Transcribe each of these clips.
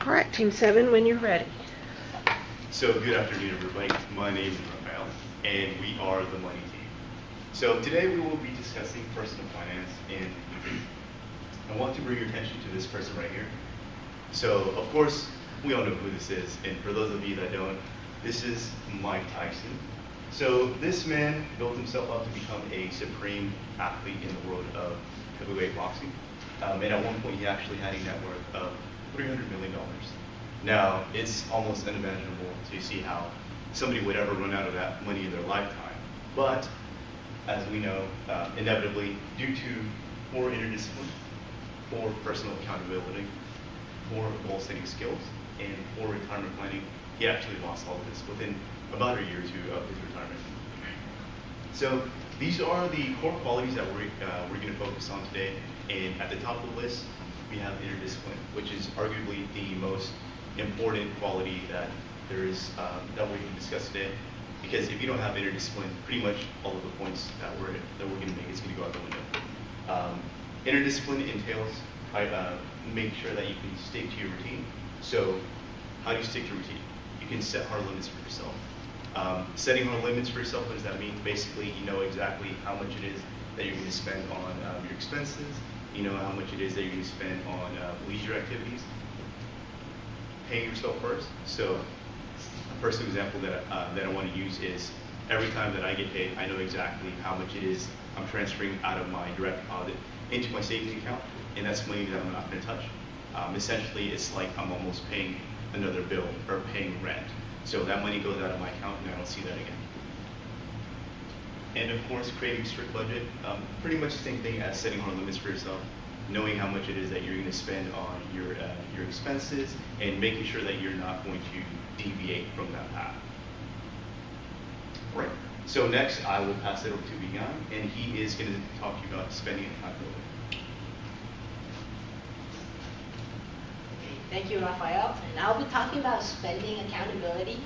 Correct. Team 7, when you're ready. So good afternoon, everybody. My name is Rafael, and we are the Money Team. So today we will be discussing personal finance, and I want to bring your attention to this person right here. So, of course, we all know who this is, and for those of you that don't, this is Mike Tyson. So this man built himself up to become a supreme athlete in the world of heavyweight boxing. And at one point, he actually had a net worth of $300 million. Now, it's almost unimaginable to see how somebody would ever run out of that money in their lifetime. But, as we know, inevitably, due to poor inner discipline, poor personal accountability, poor goal-setting skills, and poor retirement planning, he actually lost all of this within about a year or two of his retirement. So these are the core qualities that we're going to focus on today. And at the top of the list, we have inner discipline, which is arguably the most important quality that there is that we can discuss today. Because if you don't have inner discipline, pretty much all of the points that we're going to make is going to go out the window. Inner discipline entails making sure that you can stick to your routine. So how do you stick to routine? You can set hard limits for yourself. Setting hard limits for yourself, what does that mean? Basically, you know exactly how much it is that you're going to spend on your expenses. You know how much it is that you're going to spend on leisure activities. Paying yourself first. So a personal example that I want to use is every time that I get paid, I know exactly how much it is I'm transferring out of my direct deposit into my savings account, and that's money that I'm not going to touch. Essentially, it's like I'm almost paying another bill or paying rent. So that money goes out of my account and I don't see that again. And of course, creating a strict budget, pretty much the same thing as setting hard limits for yourself, knowing how much it is that you're going to spend on your expenses and making sure that you're not going to deviate from that path. Right. So next, I will pass it over to Vigan, and he is going to talk to you about spending and accountability. Thank you, Rafael. And I'll be talking about spending accountability.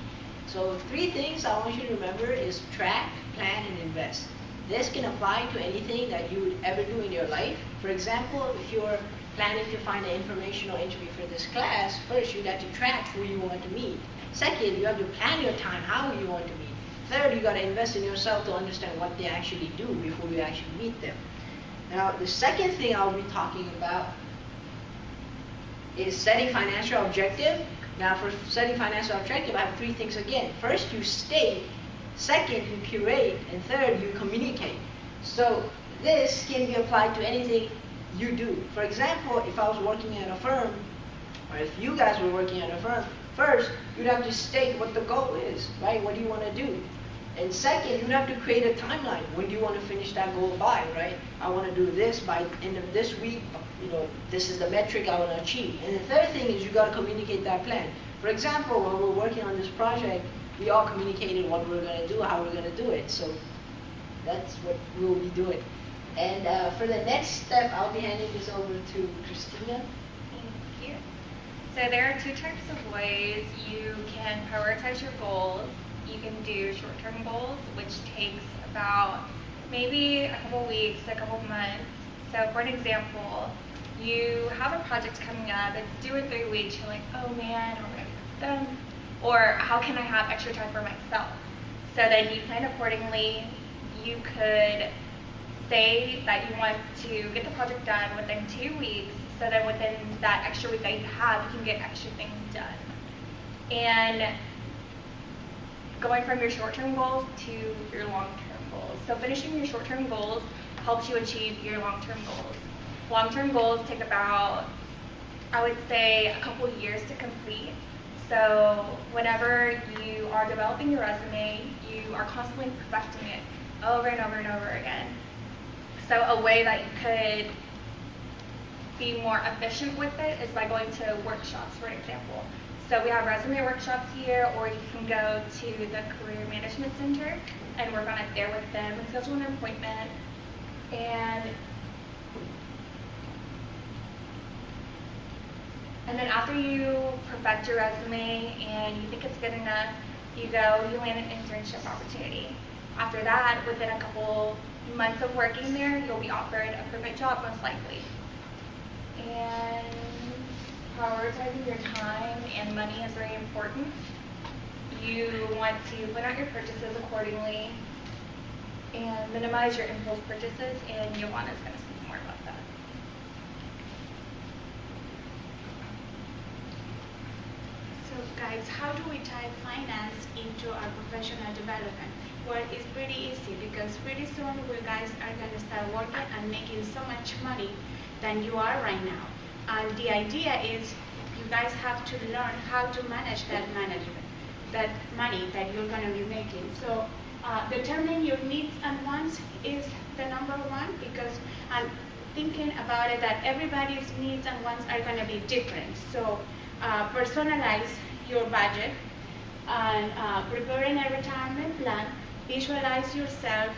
So 3 things I want you to remember is track, plan, and invest. This can apply to anything that you would ever do in your life. For example, if you're planning to find an informational interview for this class, first you got to track who you want to meet. Second, you have to plan your time, how you want to meet. Third, you got to invest in yourself to understand what they actually do before you actually meet them. Now, the second thing I'll be talking about is setting financial objective. Now, for setting financial objective, I have 3 things again. First, you state. Second, you curate. And third, you communicate. So this can be applied to anything you do. For example, if I was working at a firm, or if you guys were working at a firm, first, you'd have to state what the goal is, right? What do you want to do? And second, you'd have to create a timeline. When do you want to finish that goal by, right? I want to do this by the end of this week. You know, this is the metric I want to achieve. And the third thing is you got to communicate that plan. For example, when we're working on this project, we all communicated what we're going to do, how we're going to do it. So that's what we'll be doing. And for the next step, I'll be handing this over to Christina. Thank you. So there are 2 types of ways you can prioritize your goals. You can do short-term goals, which takes about maybe a couple weeks, a couple months. So for an example, you have a project coming up, it's due in 3 weeks, you're like, oh man, I'm going to get this done. Or how can I have extra time for myself? So then you plan accordingly. You could say that you want to get the project done within 2 weeks, so then within that extra week that you have, you can get extra things done. And going from your short-term goals to your long-term goals. So finishing your short-term goals helps you achieve your long-term goals. Long-term goals take about, I would say, a couple years to complete. So whenever you are developing your resume, you are constantly perfecting it over and over and over again. So a way that you could be more efficient with it is by going to workshops, for example. So we have resume workshops here, or you can go to the Career Management Center and work on it there with them and schedule an appointment. And then after you perfect your resume and you think it's good enough, you land an internship opportunity. After that, within a couple months of working there, you'll be offered a perfect job most likely. And prioritizing your time and money is very important. You want to plan out your purchases accordingly and minimize your impulse purchases, and Joanna's going to speak more about that. So guys, how do we tie finance into our professional development? Well, it's pretty easy because pretty soon you guys are going to start working and making so much money than you are right now. And the idea is you guys have to learn how to manage that money that you're going to be making. So determining your needs and wants is the number one, because I'm thinking about it that everybody's needs and wants are going to be different. So personalize your budget and preparing a retirement plan. Visualize yourself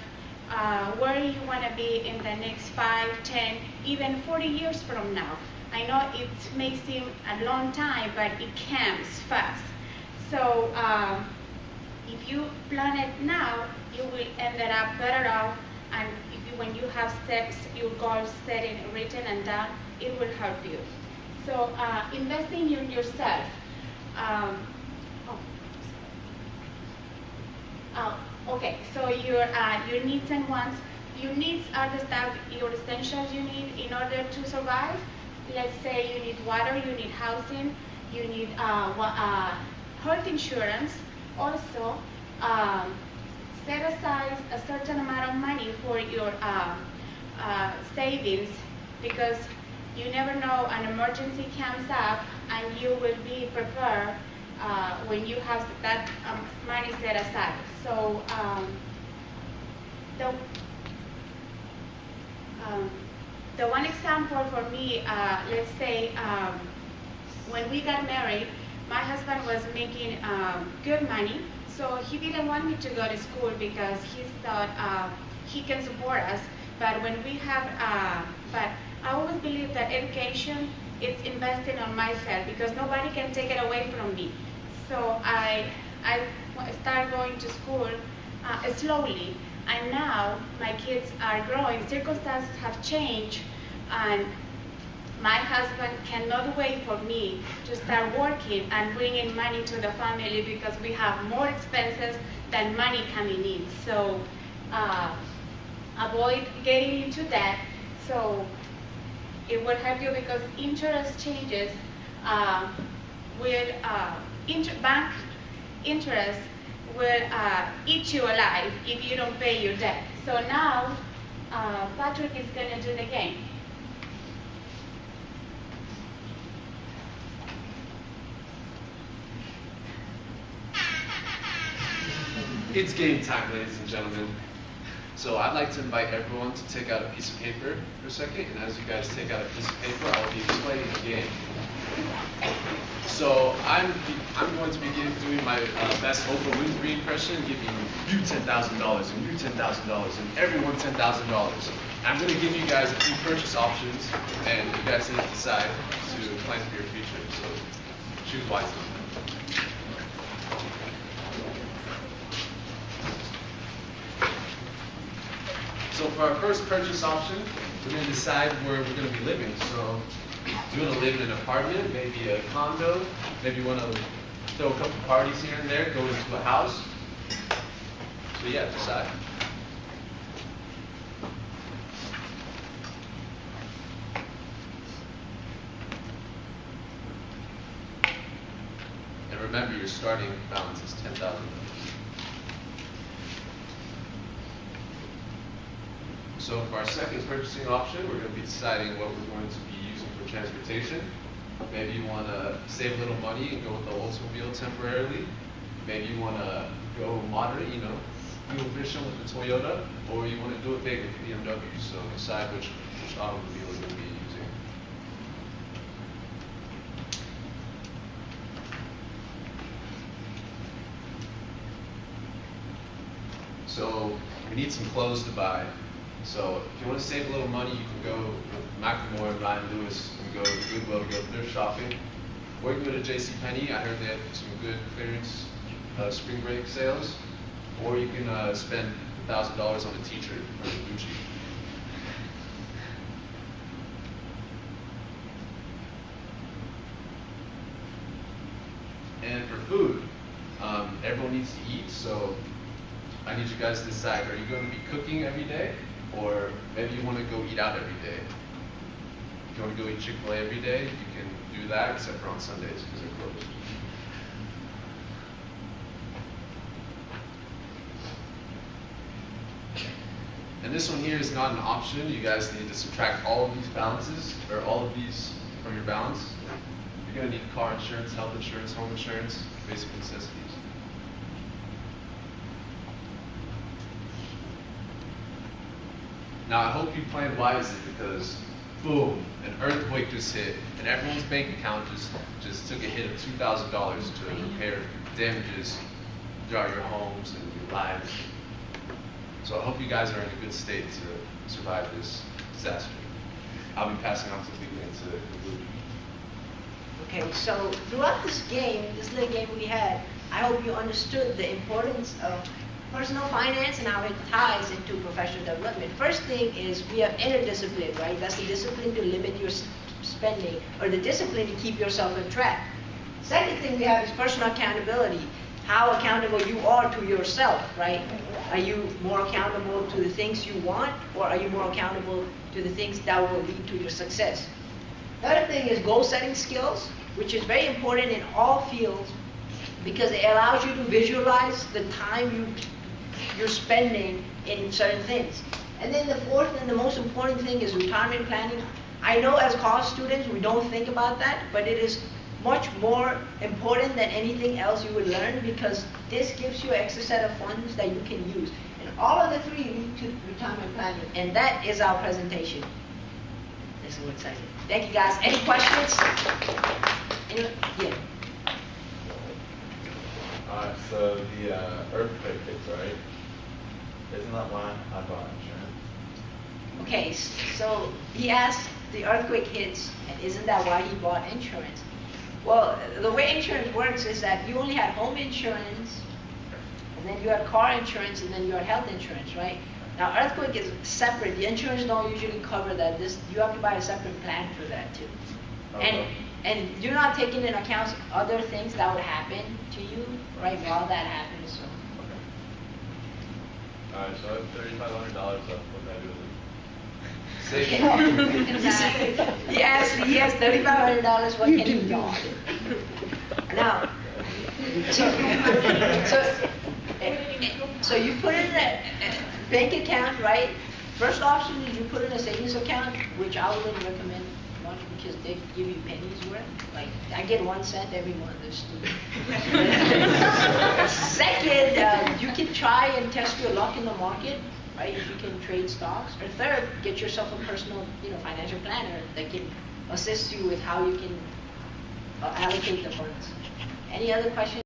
where you want to be in the next 5, 10, even 40 years from now. I know it may seem a long time, but it comes fast. So if you plan it now, you will end up better off, and when you have steps, your goals set and written and done, it will help you. So investing in yourself. Okay, so your needs and wants. Your needs are the stuff, your essentials you need in order to survive. Let's say you need water, you need housing, you need health insurance. Also, set aside a certain amount of money for your savings, because you never know, an emergency comes up and you will be prepared when you have that money set aside. So the one example for me, let's say when we got married, my husband was making good money, so he didn't want me to go to school because he thought he can support us. But when we have, but I always believe that education is investing on myself, because nobody can take it away from me. So I started going to school slowly, and now my kids are growing. Circumstances have changed, and my husband cannot wait for me to start working and bringing money to the family, because we have more expenses than money coming in. So avoid getting into debt. So it will help you, because interest changes with bank interest will eat you alive if you don't pay your debt. So now Patrick is going to do the game. It's game time, ladies and gentlemen. So I'd like to invite everyone to take out a piece of paper for a second, and as you guys take out a piece of paper, I will be explaining the game. So I'm going to be doing my best Oprah Winfrey impression, giving you $10,000 and you $10,000 and everyone $10,000. I'm going to give you guys a few purchase options, and you guys need to decide to plan for your future. So choose wisely. So for our first purchase option, we're going to decide where we're going to be living. So do you want to live in an apartment, maybe a condo, maybe you want to throw a couple parties here and there, go into a house. So yeah, decide. And remember, your starting balance is $10,000. So for our second purchasing option, we're going to be deciding what we're going to be using for transportation. Maybe you want to save a little money and go with the Oldsmobile temporarily. Maybe you want to go moderate, fuel efficient with the Toyota, or you want to do it big with the BMW. So decide which automobile you're going to be using. So we need some clothes to buy. So if you want to save a little money, you can go with Macklemore and Ryan Lewis and go to Goodwill, go thrift shopping. Or you can go to JCPenney. I heard they have some good clearance spring break sales. Or you can spend $1,000 on a t-shirt from Gucci. food. Everyone needs to eat, so I need you guys to decide, are you going to be cooking every day? Or maybe you want to go eat out every day? If you want to go eat Chick-fil-A every day, you can do that, except for on Sundays, because they're closed. And this one here is not an option. You guys need to subtract all of these balances, or all of these from your balance. You're going to need car insurance, health insurance, home insurance, basic necessities. Now, I hope you planned wisely, because boom, an earthquake just hit, and everyone's bank account just took a hit of $2,000 to repair damages throughout your homes and your lives. So I hope you guys are in a good state to survive this disaster. I'll be passing on to Leland to conclude. Okay, so throughout this little game we had, I hope you understood the importance of personal finance and how it ties into professional development. First thing is we have inner discipline, right? That's the discipline to limit your spending, or the discipline to keep yourself on track. Second thing we have is personal accountability. How accountable you are to yourself, right? Are you more accountable to the things you want, or are you more accountable to the things that will lead to your success? Another thing is goal setting skills, which is very important in all fields because it allows you to visualize the time you're spending in certain things. And then the fourth and the most important thing is retirement planning. I know as college students we don't think about that, but it is much more important than anything else you would learn, because this gives you an extra set of funds that you can use. And all of the three lead to retirement planning, and that is our presentation. This is what's exciting. Thank you guys. Any questions? Anyone? Yeah. Alright, so the earthquake hits, right? Isn't that why I bought insurance? Okay, so he asked, the earthquake hits, and isn't that why he bought insurance? Well, the way insurance works is that you only had home insurance, and then you had car insurance, and then you had health insurance, right? Now, earthquake is separate. The insurance don't usually cover that. You have to buy a separate plan for that too. Okay. And you're not taking into account other things that would happen to you right while that happens. So. Okay. Alright, so I have $3,500 left. What can I do with it? Save it. He has $3,500. What can he do? Now, so you put in a bank account, right? First option is you put in a savings account, which I wouldn't recommend much because they give you pennies worth. Like I get 1 cent every month. It's stupid. Second, you can try and test your luck in the market. Right, if you can trade stocks. Or third, get yourself a personal, financial planner that can assist you with how you can allocate the funds. Any other questions?